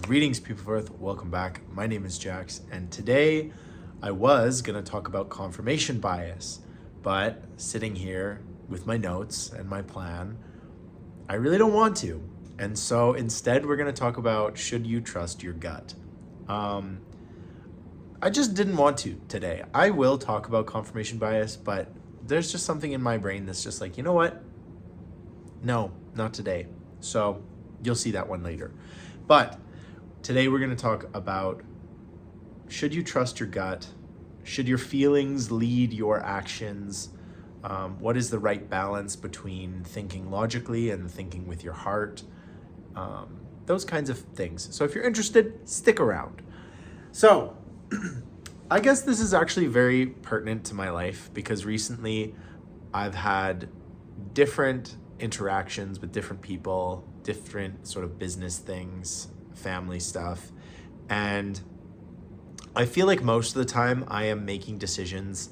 Greetings, people of Earth. Welcome back. My name is Jax, and today I was going to talk about confirmation bias, but sitting here with my notes and my plan, I really don't want to. And so instead, we're going to talk about should you trust your gut? I just didn't want to today. I will talk about confirmation bias, but there's just something in my brain that's just like, you know what? No, not today. So you'll see that one later. But today we're going to talk about should you trust your gut? Should your feelings lead your actions? What is the right balance between thinking logically and thinking with your heart? Those kinds of things. So if you're interested, stick around. So I guess this is actually very pertinent to my life because recently I've had different interactions with different people, different sort of business things, family stuff. And I feel like most of the time I am making decisions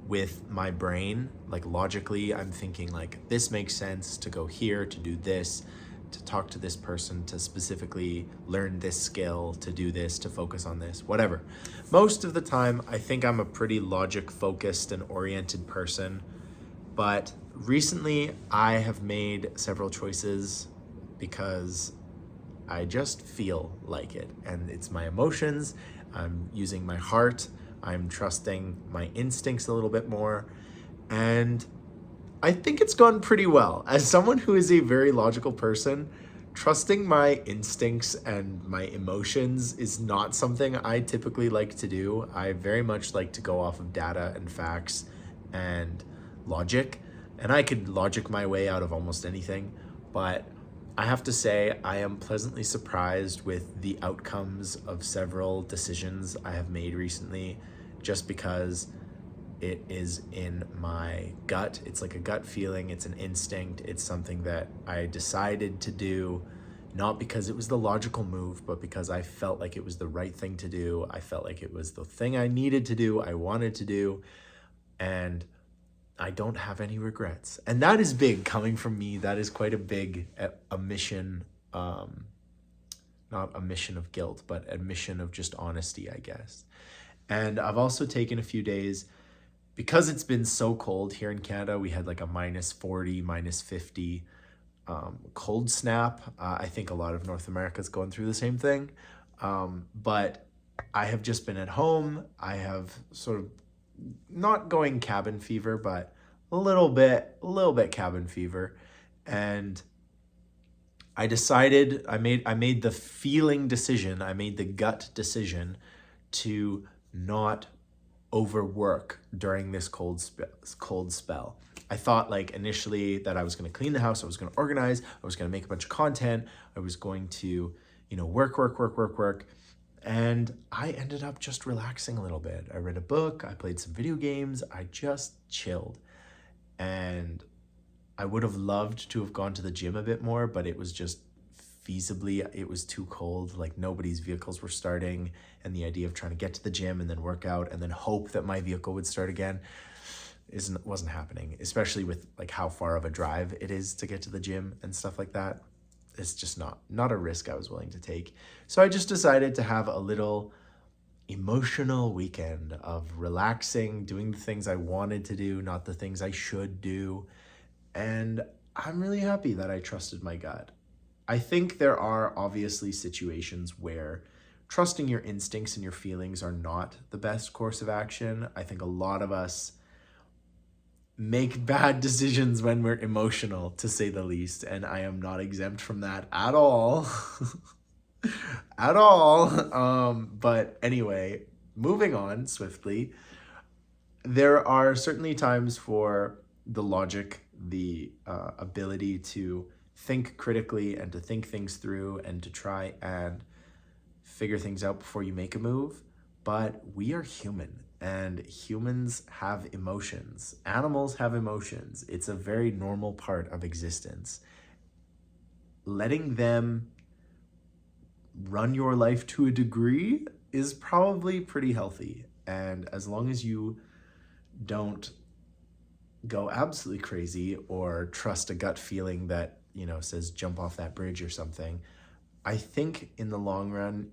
with my brain. Like logically, I'm thinking like this makes sense to go here, to do this, to talk to this person, to specifically learn this skill, to do this, to focus on this, whatever. Most of the time, I think I'm a pretty logic focused and oriented person. But recently, I have made several choices because I just feel like it. And it's my emotions. I'm using my heart. I'm trusting my instincts a little bit more. And I think it's gone pretty well. As someone who is a very logical person, trusting my instincts and my emotions is not something I typically like to do. I very much like to go off of data and facts and logic, and I could logic my way out of almost anything, but I have to say I am pleasantly surprised with the outcomes of several decisions I have made recently just because it is in my gut. It's like a gut feeling, it's an instinct, it's something that I decided to do, not because it was the logical move, but because I felt like it was the right thing to do. I felt like it was the thing I needed to do, I wanted to do, and I don't have any regrets. And that is big coming from me. That is quite a big admission, not a mission of guilt, but admission of just honesty, I guess. And I've also taken a few days because it's been so cold here in Canada. We had like a -40, -50 cold snap. I think a lot of North America is going through the same thing. But I have just been at home. I have sort of not going cabin fever, but a little bit cabin fever. And I made the feeling decision, I made the gut decision to not overwork during this cold spell. I thought like initially that I was going to clean the house, I was going to organize, I was going to make a bunch of content, I was going to, work. And I ended up just relaxing a little bit. I read a book, I played some video games, I just chilled. And I would have loved to have gone to the gym a bit more, but it was just it was too cold. Like nobody's vehicles were starting, and the idea of trying to get to the gym and then work out and then hope that my vehicle would start again wasn't happening, especially with like how far of a drive it is to get to the gym and stuff like that. It's just not a risk I was willing to take. So I just decided to have a little emotional weekend of relaxing, doing the things I wanted to do, not the things I should do. And I'm really happy that I trusted my gut. I think there are obviously situations where trusting your instincts and your feelings are not the best course of action. I think a lot of us make bad decisions when we're emotional, to say the least, and I am not exempt from that at all. At all. But anyway, moving on swiftly, there are certainly times for the logic, the ability to think critically and to think things through and to try and figure things out before you make a move. But we are human, and humans have emotions. Animals have emotions. It's a very normal part of existence. Letting them run your life to a degree is probably pretty healthy. And as long as you don't go absolutely crazy or trust a gut feeling that, says jump off that bridge or something, I think in the long run,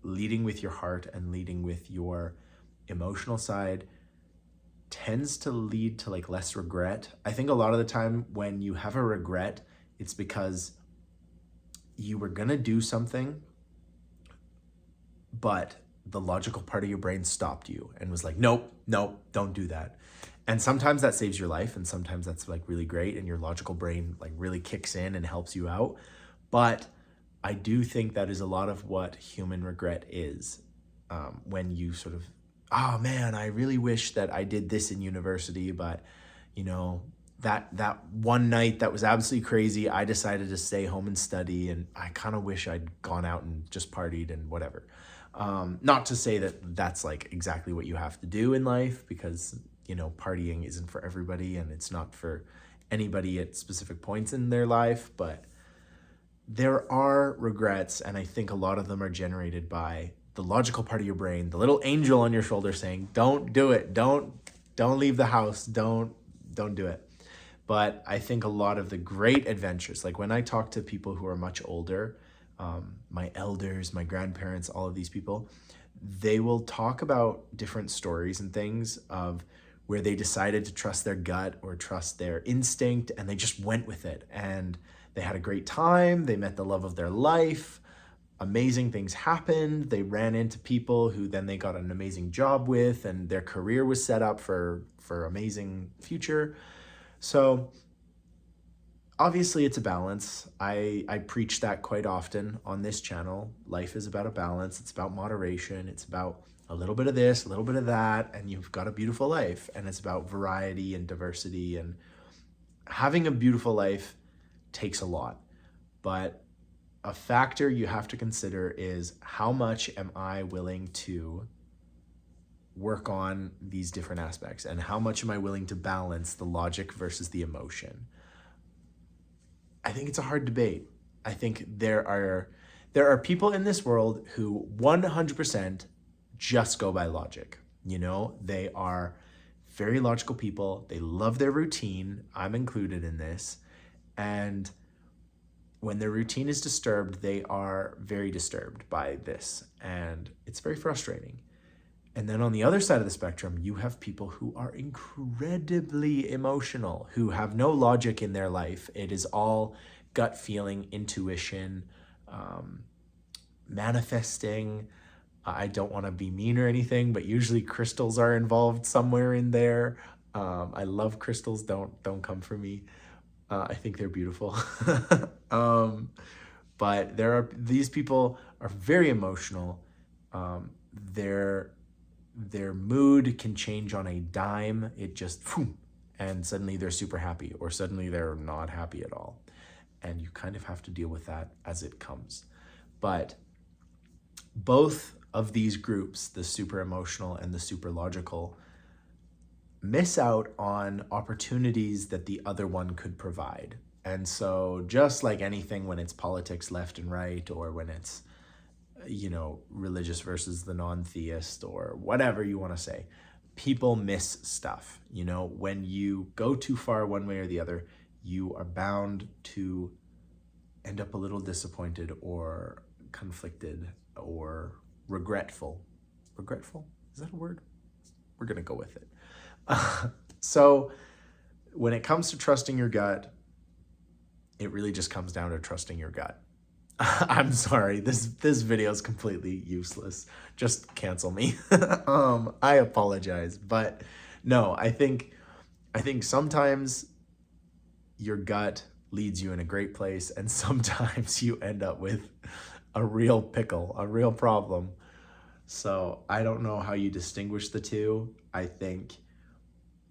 leading with your heart and leading with your emotional side tends to lead to like less regret. I think a lot of the time when you have a regret, it's because you were gonna do something, but the logical part of your brain stopped you and was like, nope, nope, don't do that. And sometimes that saves your life, and sometimes that's like really great, and your logical brain like really kicks in and helps you out. But I do think that is a lot of what human regret is. When you sort of, oh man, I really wish that I did this in university, but you know, that one night that was absolutely crazy, I decided to stay home and study, and I kind of wish I'd gone out and just partied and whatever. Not to say that that's like exactly what you have to do in life, because you know, partying isn't for everybody and it's not for anybody at specific points in their life, but there are regrets, and I think a lot of them are generated by the logical part of your brain, the little angel on your shoulder saying, don't do it, don't leave the house, don't do it. But I think a lot of the great adventures, like when I talk to people who are much older, my elders, my grandparents, all of these people, they will talk about different stories and things of where they decided to trust their gut or trust their instinct, and they just went with it, and they had a great time, they met the love of their life, amazing things happened, they ran into people who then they got an amazing job with, and their career was set up for amazing future. So obviously it's a balance. I preach that quite often on this channel. Life is about a balance. It's about moderation. It's about a little bit of this, a little bit of that, and you've got a beautiful life. And it's about variety and diversity, and having a beautiful life takes a lot. But a factor you have to consider is, how much am I willing to work on these different aspects, and how much am I willing to balance the logic versus the emotion? I think it's a hard debate. I think there are people in this world who 100% just go by logic. You know, they are very logical people. They love their routine. I'm included in this. And when their routine is disturbed, they are very disturbed by this. And it's very frustrating. And then on the other side of the spectrum, you have people who are incredibly emotional, who have no logic in their life. It is all gut feeling, intuition, manifesting. I don't want to be mean or anything, but usually crystals are involved somewhere in there. I love crystals. Don't come for me. I think they're beautiful. But these people are very emotional. Their mood can change on a dime. It just, and suddenly they're super happy, or suddenly they're not happy at all. And you kind of have to deal with that as it comes. But both of these groups, the super emotional and the super logical, miss out on opportunities that the other one could provide. And so just like anything, when it's politics left and right, or when it's, you know, religious versus the non-theist, or whatever you want to say, people miss stuff. You know, when you go too far one way or the other, you are bound to end up a little disappointed or conflicted or regretful. Regretful? Is that a word? We're going to go with it. So when it comes to trusting your gut, it really just comes down to trusting your gut. I'm sorry, this video is completely useless. Just cancel me. I apologize, but no, I think sometimes your gut leads you in a great place, and sometimes you end up with a real pickle, a real problem. So I don't know how you distinguish the two. I think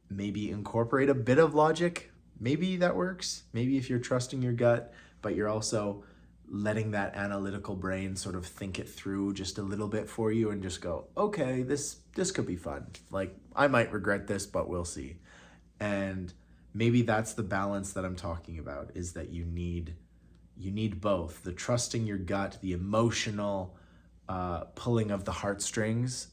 maybe incorporate a bit of logic. Maybe that works. Maybe if you're trusting your gut, but you're also letting that analytical brain sort of think it through just a little bit for you, and just go, okay, this could be fun. Like, I might regret this, but we'll see. And maybe that's the balance that I'm talking about, is that you need both the trusting your gut, the emotional pulling of the heartstrings,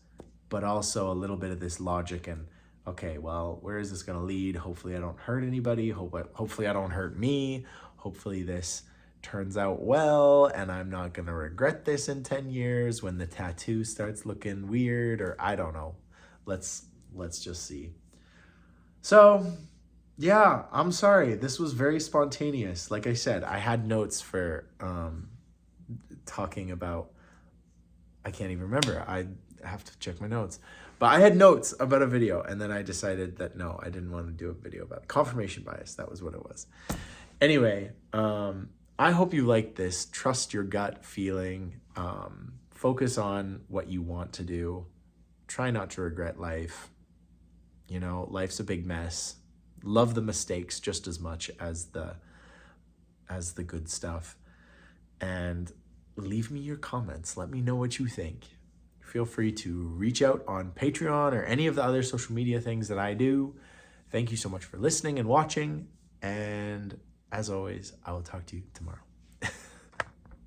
but also a little bit of this logic and, okay, well, where is this going to lead? Hopefully I don't hurt anybody. Hopefully I don't hurt me. Hopefully this turns out well and I'm not going to regret this in 10 years when the tattoo starts looking weird, or I don't know. Let's just see. So, yeah, I'm sorry. This was very spontaneous. Like I said, I had notes for talking about, I can't even remember. I have to check my notes. But I had notes about a video, and then I decided that no, I didn't want to do a video about it. Confirmation bias. That was what it was. Anyway, I hope you liked this. Trust your gut feeling. Focus on what you want to do. Try not to regret life. You know, life's a big mess. Love the mistakes just as much as the good stuff. And leave me your comments. Let me know what you think. Feel free to reach out on Patreon or any of the other social media things that I do. Thank you so much for listening and watching. And as always, I will talk to you tomorrow.